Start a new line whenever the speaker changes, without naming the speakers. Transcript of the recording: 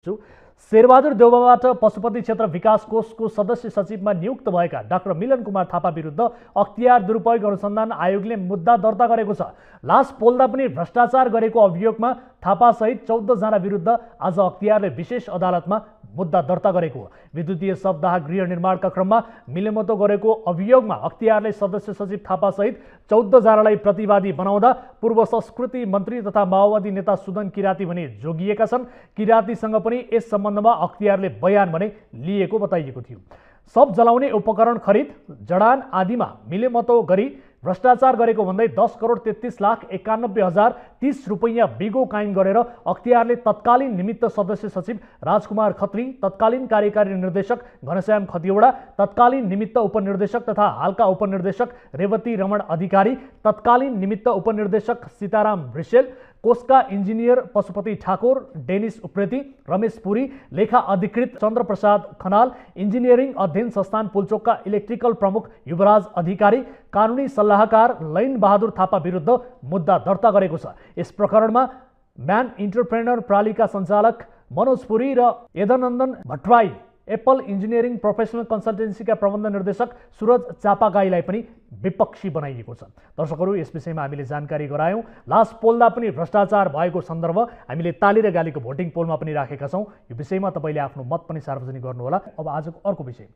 छु। शेरबहादुर देउवाबाट पशुपति क्षेत्र विकास कोषको सदस्य सचिवमा नियुक्त भएका डाक्टर मिलन कुमार थापा विरुद्ध अख्तियार दुरुपयोग अनुसन्धान आयोगले मुद्दा दर्ता गरेको छ। लास पोल्दा पनि भ्रष्टाचार गरेको अभियोगमा थापासहित 14 जना विरुद्ध आज अख्तियारले विशेष अदालतमा मुद्दा दर्ता गरेको हो। विद्युतीय शवदाह गृह निर्माणका क्रममा मिलेमतो गरेको अभियोगमा अख्तियारले सदस्य सचिव थापासहित 14 जनालाई प्रतिवादी बनाउँदा पूर्व संस्कृति मन्त्री तथा माओवादी नेता सुदन किराती भने जोगिएका छन्। किरातीसँग पनि यस सम्बन्धमा अख्तियारले बयान भने लिएको बताइएको थियो। शव जलाउने उपकरण खरिद, जडान आदिमा मिलेमतो गरी भ्रष्टाचार गरेको भन्दै 10,33,91,030 रुपैयाँ बिगो कायम गरेर अख्तियारले तत्कालीन निमित्त सदस्य सचिव राजकुमार खत्री, तत्कालीन कार्यकारी निर्देशक घनश्याम खतिवडा, तत्कालीन निमित्त उपनिर्देशक तथा हालका उपनिर्देशक रेवती रमण अधिकारी, तत्कालीन निमित्त उपनिर्देशक सीताराम भृषेल, कोषका इन्जिनियर पशुपति ठाकुर, डेनिस उप्रेती, रमेश पुरी, लेखा अधिकृत चन्द्रप्रसाद खनाल, इन्जिनियरिङ अध्ययन संस्थान पुल्चोकका इलेक्ट्रिकल प्रमुख युवराज अधिकारी, कानुनी सल्लाहकार लैन बहादुर थापा विरुद्ध मुद्दा दर्ता गरेको छ। यस प्रकरणमा म्यान इन्टरप्रेनर प्रालीका सञ्चालक मनोज पुरी र यदनन्दन भट्टराई, एप्पल इन्जिनियरिङ प्रोफेसनल कन्सल्टेन्सीका प्रबन्ध निर्देशक सुरज चापागाईलाई पनि विपक्षी बनाइएको छ। दर्शकहरू, यस विषयमा हामीले जानकारी गरायौँ। लास पोल्दा पनि भ्रष्टाचार भएको सन्दर्भ हामीले ताली र गालीको भोटिङ पोलमा पनि राखेका छौँ। यो विषयमा तपाईँले आफ्नो मत पनि सार्वजनिक गर्नुहोला। अब आजको अर्को विषय,